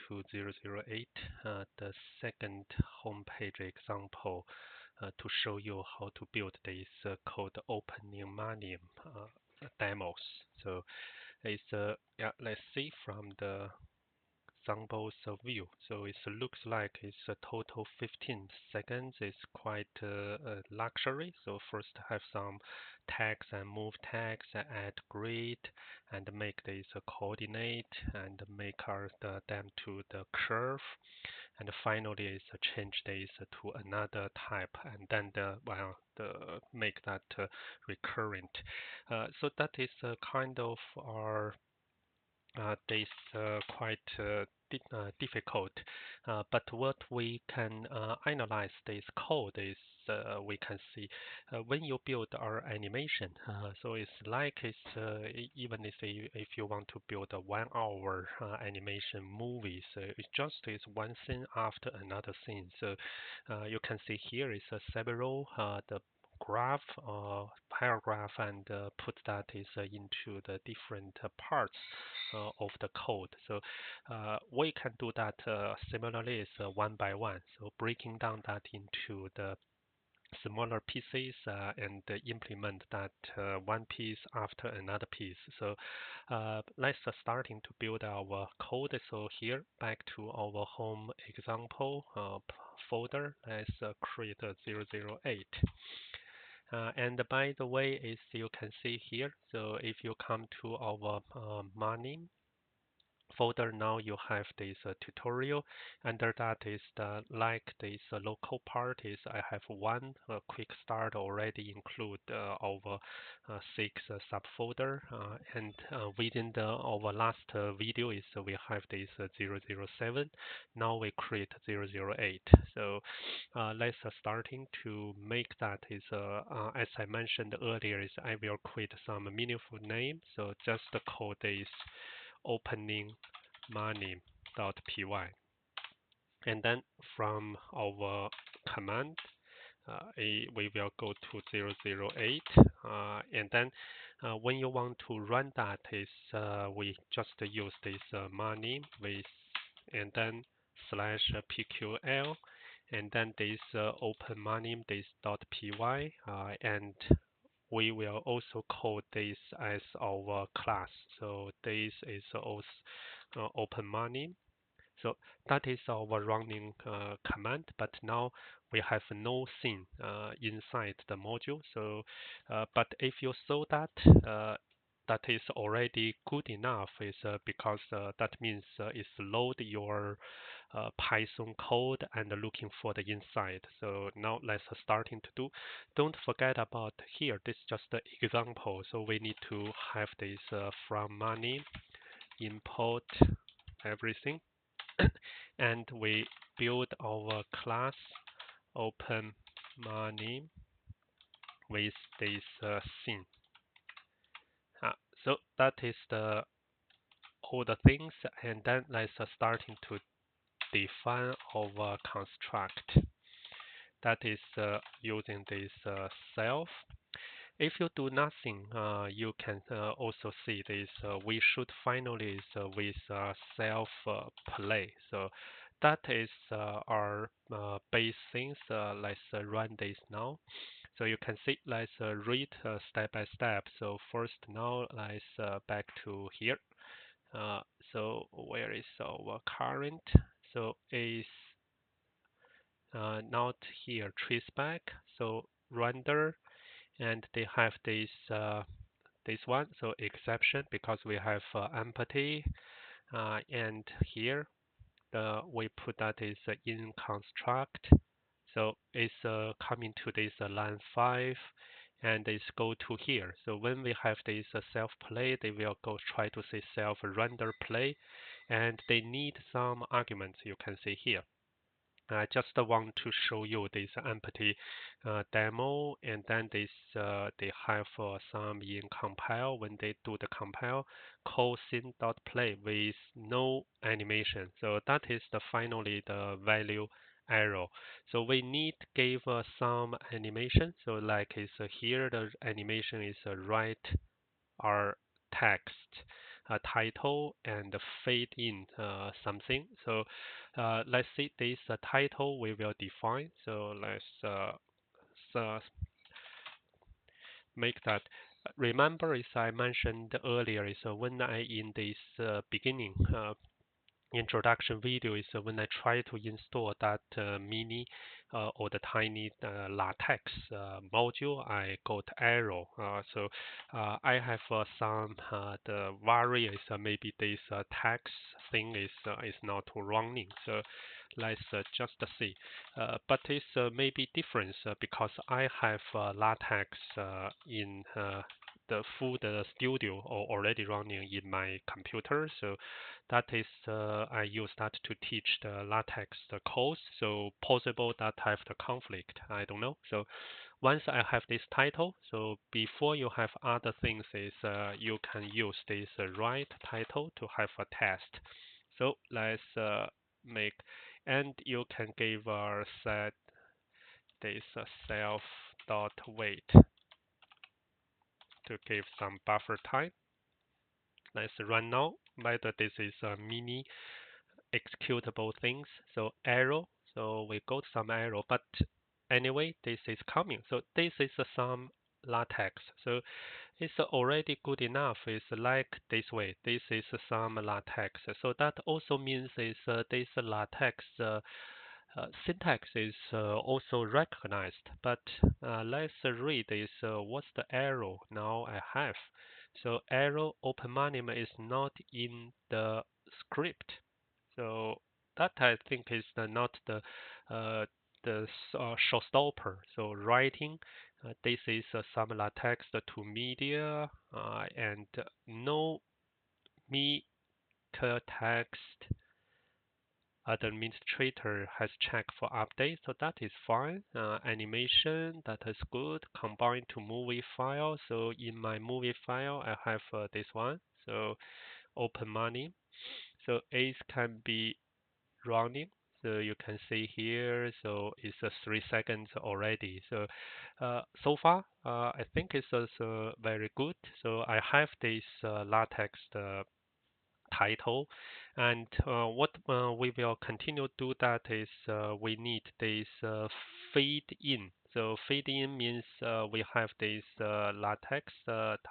to 008, the second homepage example to show you how to build this code opening Manim demos. So it's yeah, let's see from the examples view. So it looks like it's a total 15 seconds. It's quite luxury. So first have some tags and move tags, add grid, and make this a coordinate, and make them to the curve, and finally is change this to another type, and then make that recurrent. So that is kind of our this quite difficult, but what we can analyze this code is we can see when you build our animation. So it's like even if you want to build a 1 hour animation movie, so it just is one scene after another scene. So you can see here is several the graph or paragraph, and put that is into the different parts of the code. So we can do that similarly is one by one. So breaking down that into the smaller pieces and implement that one piece after another piece. So let's starting to build our code. So here back to our home example folder. Let's create a 008. And by the way, is you can see here. So if you come to our Manim folder, now you have this tutorial. Under that is the like this local part is I have one quick start already include our 6 subfolder, and within our last video is we have this 007. Now we create 008. So let's starting to make that is as I mentioned earlier is I will create some meaningful name. So just call this opening manim.py, and then from our command we will go to 008, and then when you want to run that is we just use this manim with and then slash pql, and then this open manim this .py, and we will also call this as our class. So this is also open manim. So that is our running command, but now we have no scene inside the module. So, but if you saw that, that is already good enough. Is because that means it's load your Python code and looking for the inside. So now let's starting to do. Don't forget about here. This is just the example. So we need to have this from Manim import everything. And we build our class open Manim with this scene. So that is all the things, and then let's starting to define our construct. That is using this self. If you do nothing, you can also see this. We should finally with self play. So that is our base things. Let's run this now. So you can see. Let's read step by step. So first, now let's back to here. So where is our current? So is not here. Trace back. So render. And they have this this one, so exception, because we have empty, and here we put that is in construct. So it's coming to this line 5, and it's go to here. So when we have this self play, they will go try to say self render play, and they need some arguments. You can see here. I just want to show you this empty demo, and then this they have some in compile. When they do the compile, call scene.play with no animation. So that is finally the value arrow. So we need give some animation. So like is here the animation is write our text. title and fade in something. So let's see this title we will define. So let's make that. Remember, as I mentioned earlier, is when I in this beginning introduction video is when I try to install that mini or the tiny LaTeX module, I got error. I have some the various maybe this text thing is not running. So let's just see. But it's maybe different because I have LaTeX in the full studio or already running in my computer. So that is I use that to teach the LaTeX the course. So possible that I have the conflict. I don't know. So once I have this title, so before you have other things is you can use this right title to have a test. So let's make, and you can give set this self dot wait to give some buffer time. Let's run now. Whether this is a mini executable things. So arrow. So we got some arrow, but anyway, this is coming. So this is some LaTeX. So it's already good enough. It's like this way. This is some LaTeX. So that also means is this LaTeX syntax is also recognized. But let's read is what's the arrow now I have. So arrow open Manim is not in the script. So that I think is not the showstopper. So writing, this is some LaTeX to media and no meta text administrator has checked for updates, so that is fine. Animation, that is good. Combined to movie file. So in my movie file, I have this one. So open money. So it can be running. So you can see here. So it's 3 seconds already. So so far, I think it's also very good. So I have this LaTeX title. And what we will continue do that is we need this fade in. So fade in means we have this LaTeX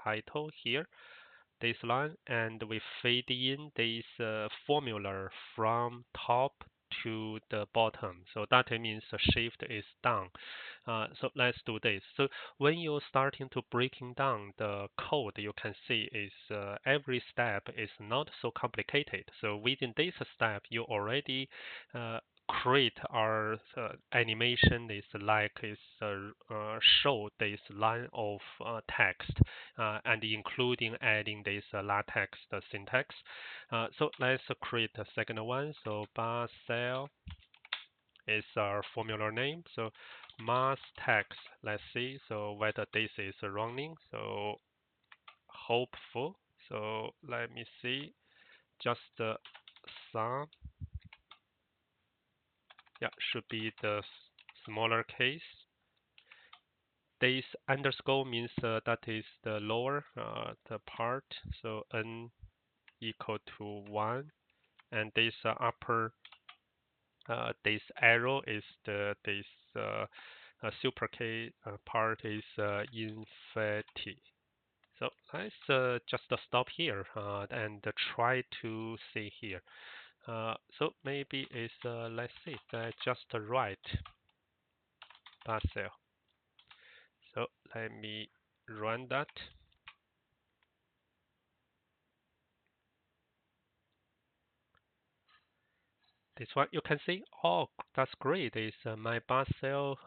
title here, this line, and we fade in this formula from top to the bottom. So that means the shift is down. So let's do this. So when you're starting to breaking down the code, you can see is every step is not so complicated. So within this step, you already create our animation is like is show this line of text and including adding this LaTeX the syntax. So let's create a second one. So bar cell is our formula name. So mass text. Let's see. So whether this is running. So hopeful. So let me see. Just some. Yeah, should be the smaller case. This underscore means that is the lower the part. So n equal to 1, and this upper this arrow is this super K part is infinity. So let's just stop here and try to see here. So maybe it's let's see, just right parcel. So let me run that. This one you can see, oh, that's great. Is my bar cell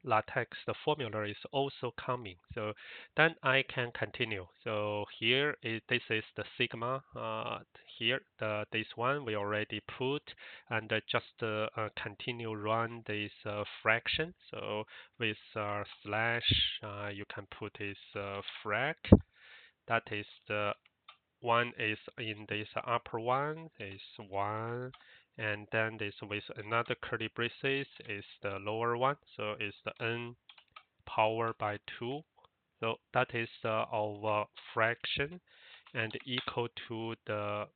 LaTeX, the formula is also coming. So then I can continue. So here is this is the sigma. Here this one we already put, and just continue run this fraction. So with slash, you can put this frac. That is the one is in this upper one is 1, and then this with another curly braces is the lower one, so it's the n power by 2. So that is our fraction, and equal to the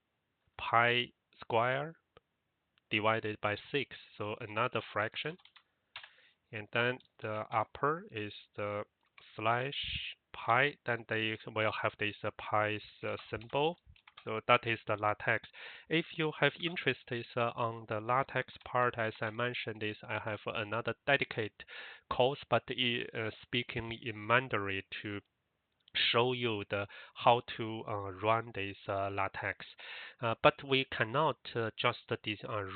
pi square divided by 6. So another fraction. And then the upper is the slash pi. Then they will have this pi symbol. So that is the LaTeX. If you have interest on the LaTeX part, as I mentioned, I have another dedicated course, but speaking in Mandarin to show you the how to run this LaTeX. But we cannot just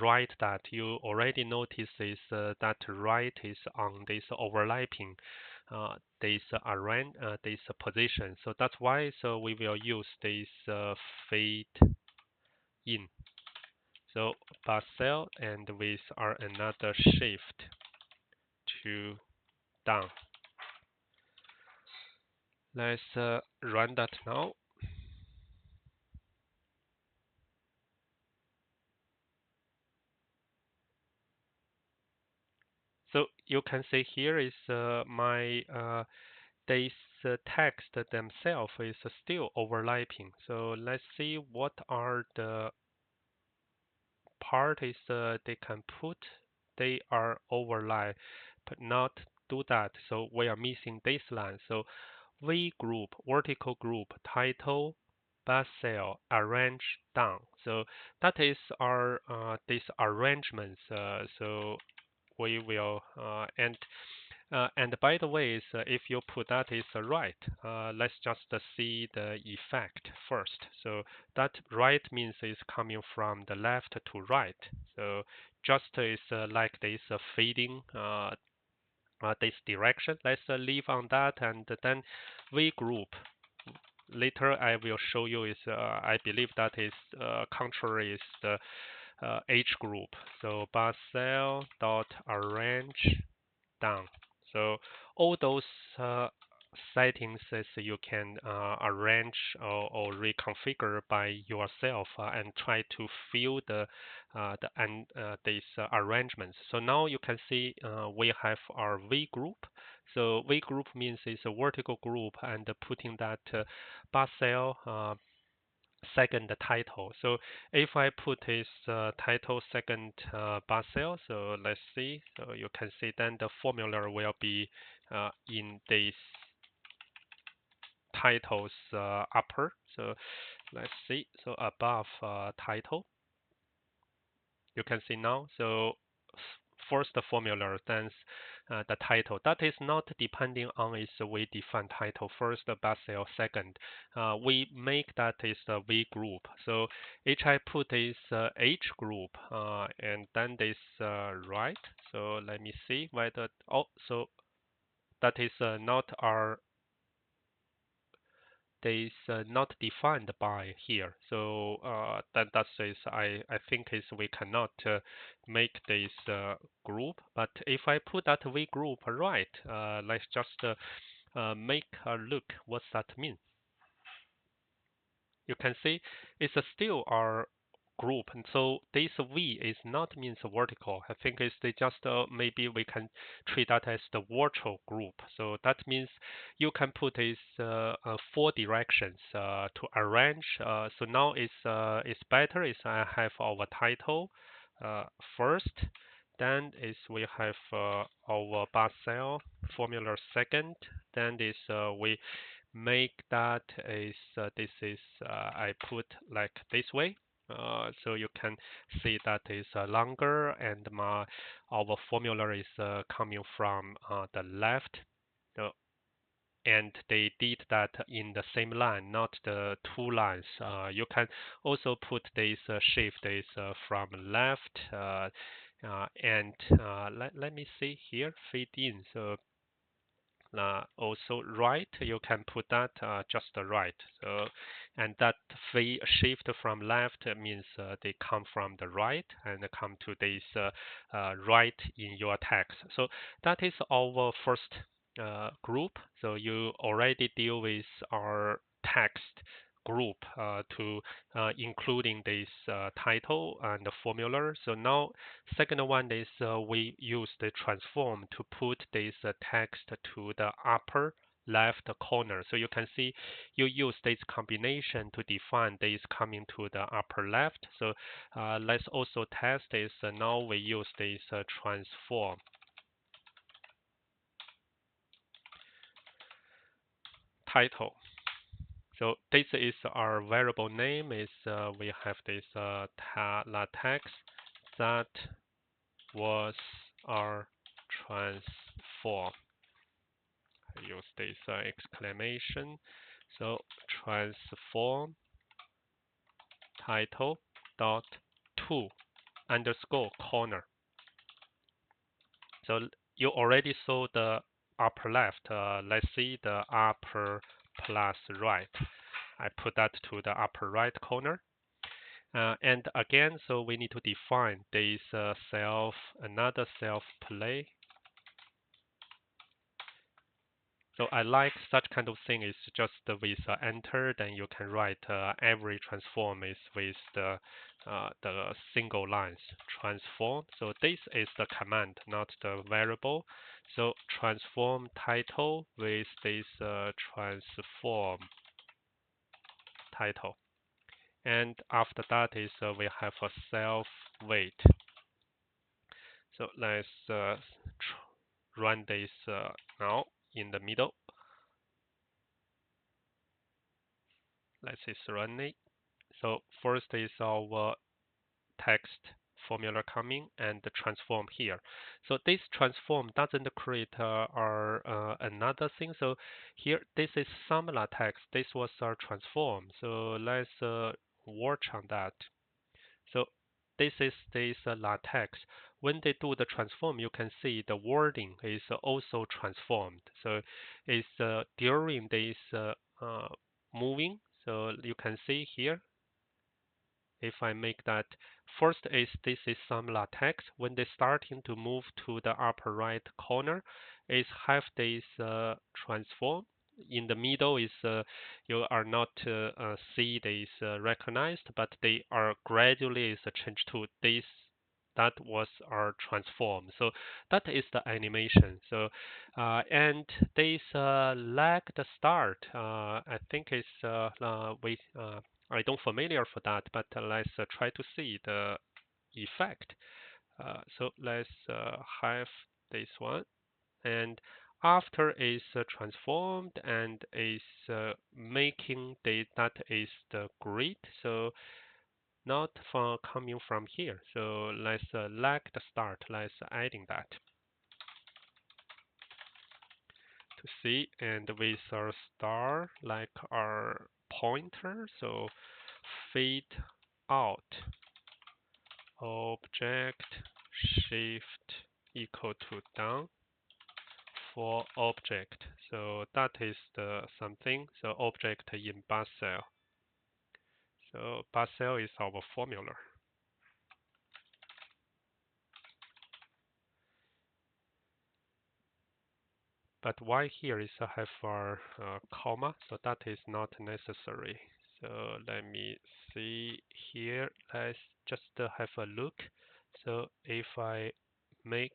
write that. You already notice is that write is on this overlapping this position. So that's why we will use this fade in. So cell and with our another shift to down. Let's run that now. So you can see here is my this text themselves is still overlapping. So let's see what are the part is they can put. They are overlap, but not do that. So we are missing this line. So V group, vertical group, title, bus cell, arrange down. So that is our this arrangements. So we will and by the way, if you put that is right, let's just see the effect first. So that right means it's coming from the left to right. So just is like this fading this direction. Let's leave on that, and then V group. Later I will show you is I believe that is contrary is the H group. So bus cell dot arrange down. So all those settings is you can arrange or reconfigure by yourself and try to fill these arrangements. So now you can see we have our V group. So V group means it's a vertical group and putting that bus cell second title. So if I put this title second bar cell, so let's see. So you can see then the formula will be in this titles upper. So let's see. So above title, you can see now. So first the formula, then the title. That is not depending on is we define title first, Basel second. We make that is the V group. So H I put is H group, and then this right. So let me see whether so that is not our is not defined by here. So that says I think is we cannot make this group. But if I put that V group right, let's just make a look what that means. You can see it's still our group, and so this V is not means vertical. I think it's just maybe we can treat that as the virtual group. So that means you can put this four directions to arrange. So now it's better is I have our title first. Then is we have our bar cell formula second. Then is we make that is this is I put like this way. So you can see that is longer, and our formula is coming from the left. And they did that in the same line, not the two lines. You can also put this shift is from left, and let me see here, fade in. So also right, you can put that just right. So, and that shift from left means they come from the right and come to this right in your text. So that is our first group. So you already deal with our text group to including this title and the formula. So now second one is we use the transform to put this text to the upper left corner. So you can see you use this combination to define this coming to the upper left. So let's also test this. Now we use this transform title. So this is our variable name. Is we have this latex that was our transform. I use this exclamation. So transform title dot to underscore corner. So you already saw the upper left. Let's see the upper plus right. I put that to the upper right corner. And again, so we need to define this another self play. So I like such kind of thing is just with enter, then you can write every transform is with the single lines transform. So this is the command, not the variable. So transform title with this transform title. And after that is we have a self weight. So let's run this now in the middle. Let's just run it. So first is our text formula coming and the transform here. So this transform doesn't create another thing. So here this is some latex. This was our transform. So let's work on that. So this is this latex. When they do the transform, you can see the wording is also transformed. So it's during this moving. So you can see here, if I make that first is this is some latex. When they starting to move to the upper right corner, is have this transform. In the middle is you are not see this recognized, but they are gradually is changed to this. That was our transform. So that is the animation. So and this lagged start. I think is I don't familiar for that, but let's try to see the effect. So let's have this one, and after is transformed and is making that is the grid. So not from coming from here. So let's lag the start. Let's adding that to see, and with our star like our pointer. So fade out object shift equal to down for object. So that is the something. So object in Basel. So Basel is our formula. But why here is have our comma? So that is not necessary. So let me see here. Let's just have a look. So if I make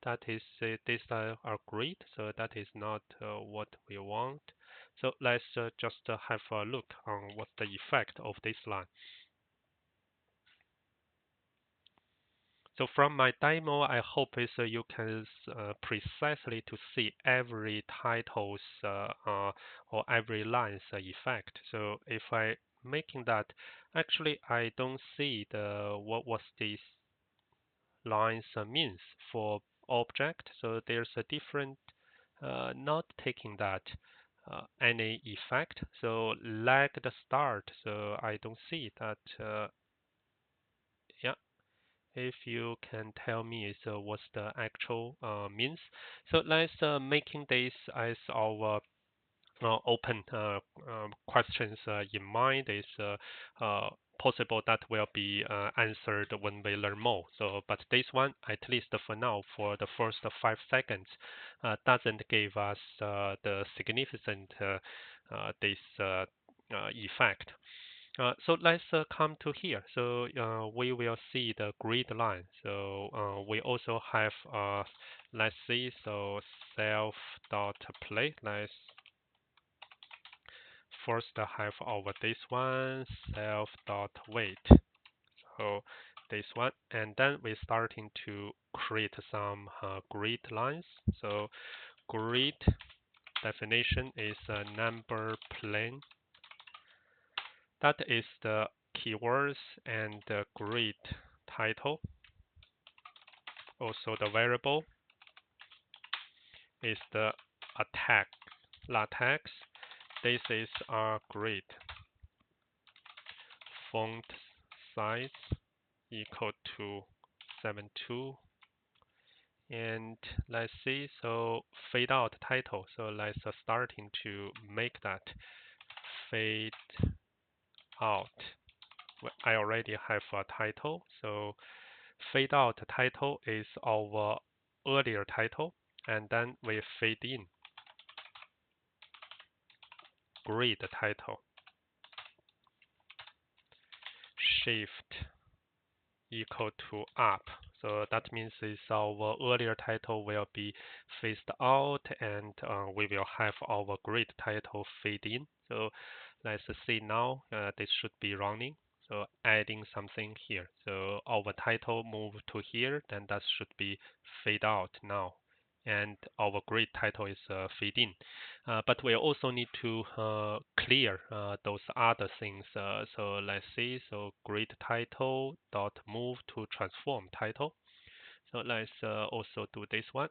that is this are great, so that is not what we want. So let's just have a look on what's the effect of this line. So from my demo, I hope is you can precisely to see every title's or every line's effect. So if I making that, actually I don't see the what this lines means for object. So there's a different not taking that any effect. So lag the start. So I don't see that. Yeah, if you can tell me so what's the actual means. So let's making this as our open questions in mind is possible that will be answered when we learn more. So, but this one, at least for now, for the first 5 seconds, doesn't give us the significant this effect. So let's come to here. So we will see the grid line. So we also have let's see. So self dot play. Let's first have over this one self dot weight. So this one, and then we're starting to create some grid lines. So grid definition is a number plane. That is the keywords and the grid title. Also the variable is the attack latex. This is our grid. Font size equal to 72. And let's see, so fade out title. So let's starting to make that fade out. I already have a title, so fade out title is our earlier title, and then we fade in grid title. Shift equal to up. So that means is our earlier title will be phased out, and we will have our grid title fade in. So let's see now, this should be running. So adding something here. So our title move to here, then that should be fade out now. And our grid title is fade in. But we also need to clear those other things. So let's see. So grid title dot move to transform title. So let's also do this one.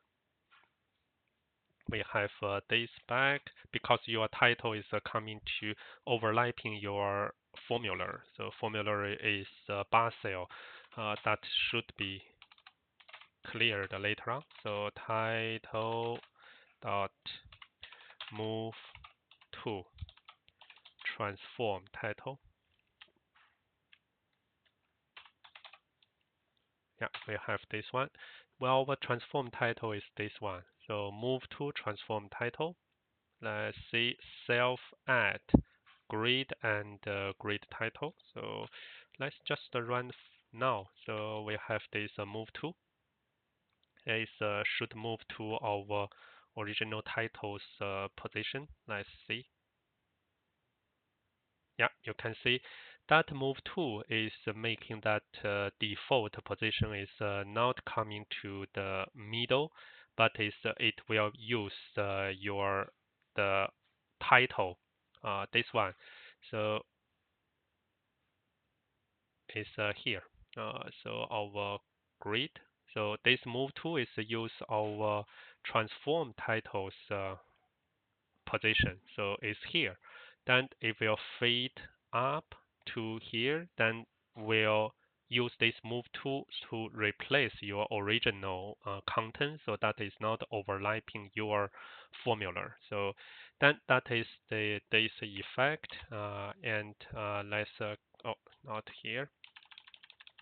We have this back because your title is coming to overlapping your formula. So formula is bar cell. That should be cleared later on. So title dot move to transform title. Yeah, we have this one. Well, the transform title is this one. So move to transform title. Let's see self add grid and grid title. So let's just run now. So we have this move to. It should move to our original title's position. Let's see. Yeah, you can see that move to is making that default position is not coming to the middle, but it will use the title, this one. So it's here. So our grid. So this move to is use our transform titles position. So it's here. Then it will fade up to here. Then we'll use this move tool to replace your original content so that is not overlapping your formula. So then that is this effect. And let's oh, not here.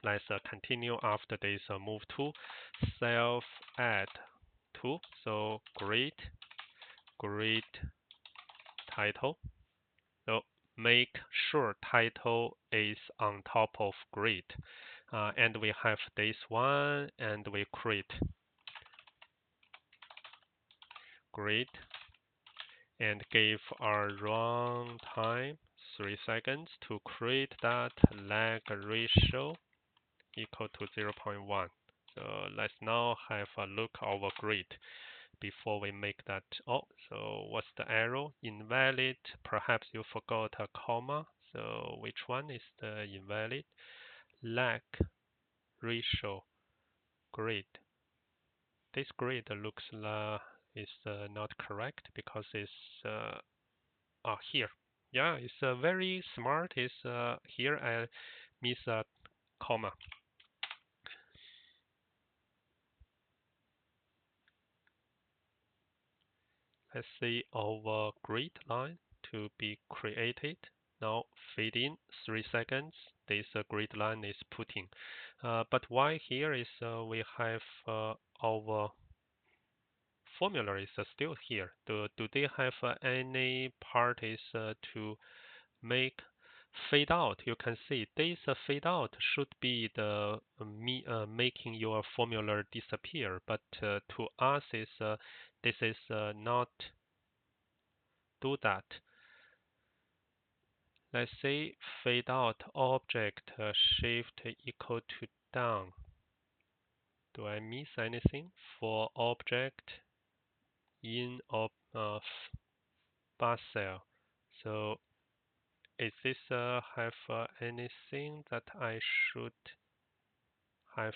Let's continue after this move to self add tool. So grid title. So make sure title is on top of grid. And we have this one, and we create grid and give our run time 3 seconds to create that lag ratio equal to 0.1. So let's now have a look our grid before we make that. Oh, so what's the error? Invalid. Perhaps you forgot a comma. So which one is the invalid? Lag ratio grid. This grid looks is not correct because it's here. Yeah, it's very smart. It's here I miss a comma. Let's see our grid line to be created. Now fade in 3 seconds. This grid line is putting. But why here is we have our formula is still here. Do they have any part is to make? fade out, you can see this fade out should be the making your formula disappear, but to us is this is not do that. Let's say fade out object shift equal to down. Do I miss anything for object in bar cell? So is this have anything that I should have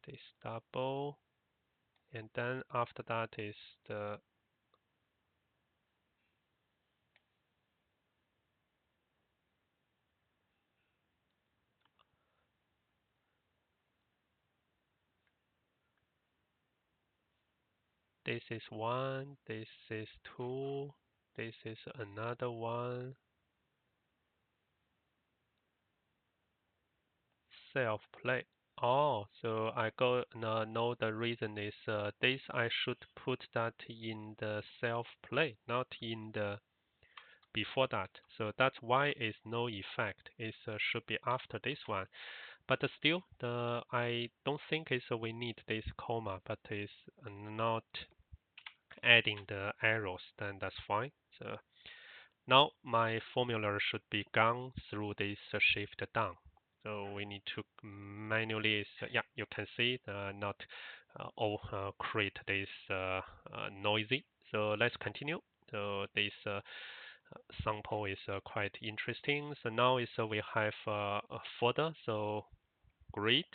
this double, and then after that is the this is one, this is two, this is another one. Self play. Oh, so I know the reason is this I should put that in the self play, not in the before that. So that's why it's no effect. It should be after this one. But still, I don't think it's we need this comma, but it's not adding the arrows. Then that's fine. So now my formula should be gone through this shift down. So we need to manually, yeah, you can see not create this noisy. So let's continue. So this sample is quite interesting. So now is we have a folder. So grid.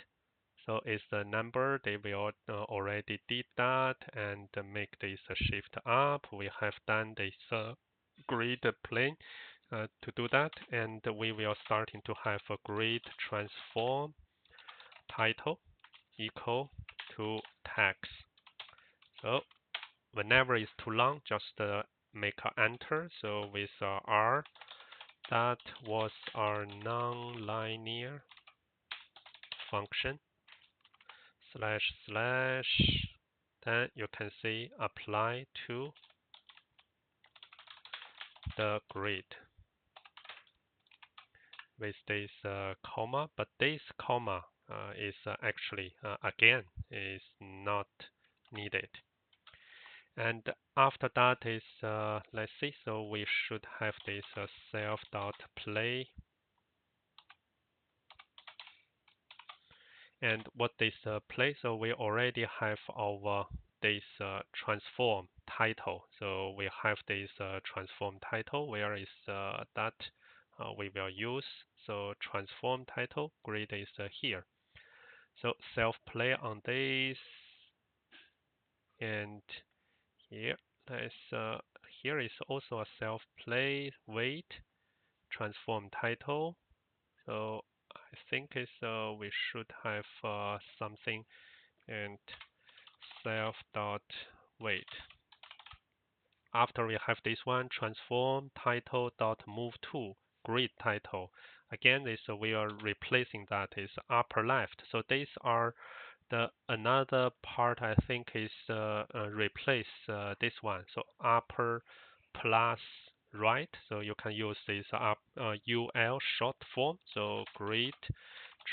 So is the number they will already did that and make this shift up. We have done this grid plane to do that, and we will starting to have a grid transform title equal to text. So whenever it's too long, just make an enter. So with R, that was our non-linear function slash slash. Then you can see apply to the grid with this comma, but this comma is actually again is not needed. And after that is let's see. So we should have this self dot play. And what is play? So we already have our this transform title. So we have this transform title. Where is that we will use? So transform title grid is here. So self play on this, and here here is also a self play weight transform title. So I think it's we should have something and self dot weight. After we have this one, transform title dot move to grid title. Again, this we are replacing that is upper left. So these are the another part I think is replace this one. So upper plus right. So you can use this UL short form. So grid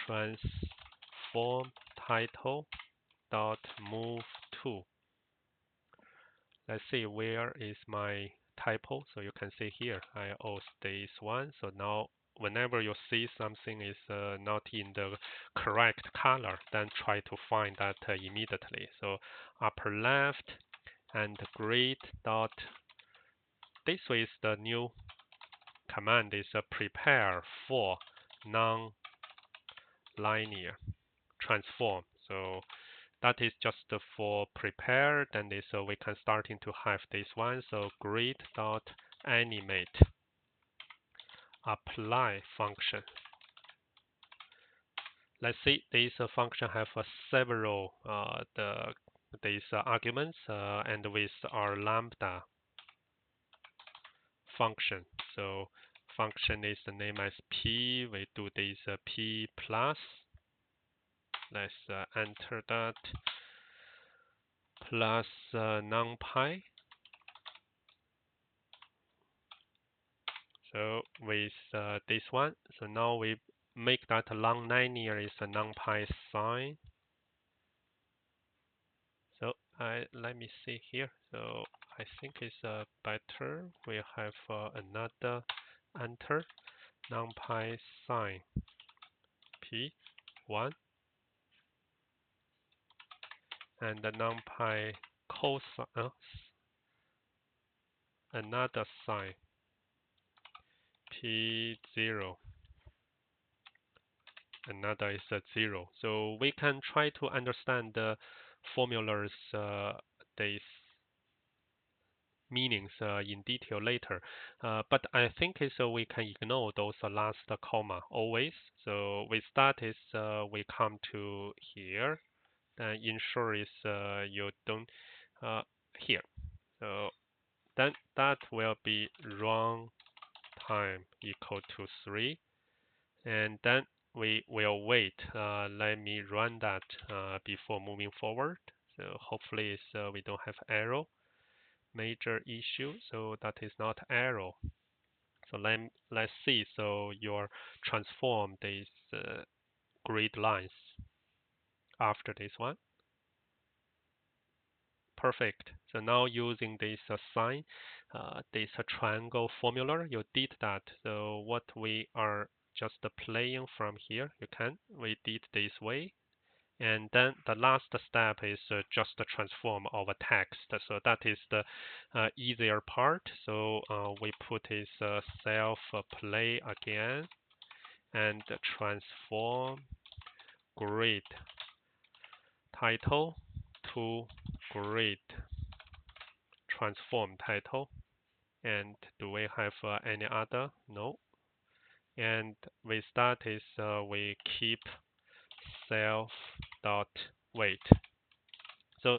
transform title dot move to. Let's see where is my typo. So you can see here I owe this one. So now whenever you see something is not in the correct color, then try to find that immediately. So upper left and grid dot. This is the new command is prepare for non-linear transform. So that is just for prepare. Then this we can starting to have this one. So grid dot animate apply function. Let's see, this function have several these arguments and with our lambda function. So function is the name as p. We do this p plus. Let's enter that plus numpy. So with this one, so now we make that non-linear is a NumPy sign. So let me see here. So I think it's better. We have another enter NumPy sign P1 and the NumPy cosine another sign P0. Another is a 0. So we can try to understand the formulas, these meanings in detail later. But I think we can ignore those last comma always. So with that is we come to here. Then ensure is you don't here. So then that will be run time equal to 3. And then we will wait. Let me run that before moving forward. So hopefully we don't have error, major issue. So that is not error. So let's see. So your transform these grid lines after this one. Perfect. So now using this sign, this triangle formula, you did that. So what we are just playing from here, we did this way. And then the last step is just transform our text. So that is the easier part. So we put this self play again and transform grid title to grid transform title. And do we have any other? No. And with that is we keep self dot weight. So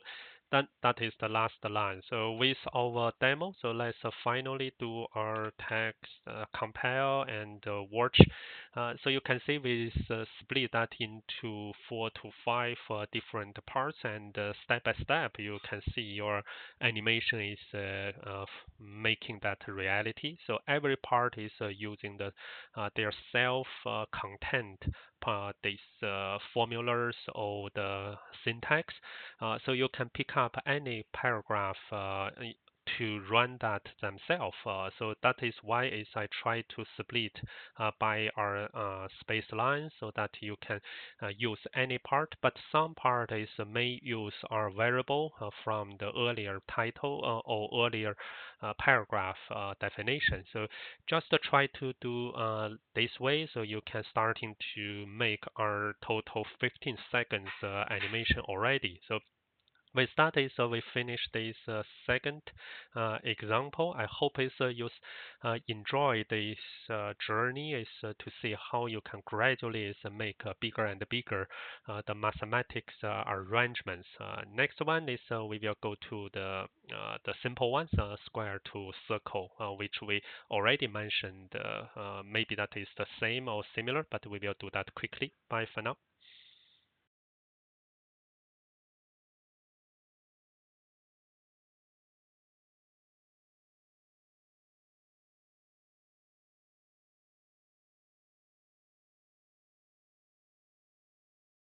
that is the last line. So with our demo, so let's finally do our text compile and watch. So you can see we split that into 4 to 5 different parts, and step by step you can see your animation is making that reality. So every part is using their self content, these formulas or the syntax. So you can pick up any paragraph to run that themselves. So that is why I try to split by our space line so that you can use any part, but some part is may use our variable from the earlier title or earlier paragraph definition. So just try to do this way so you can starting to make our total 15 seconds animation already. So with that is we finish this second example. I hope you enjoy this journey is to see how you can gradually make bigger and bigger the mathematics arrangements. Next one is we will go to the simple ones, square to circle, which we already mentioned. Maybe that is the same or similar, but we will do that quickly. Bye for now.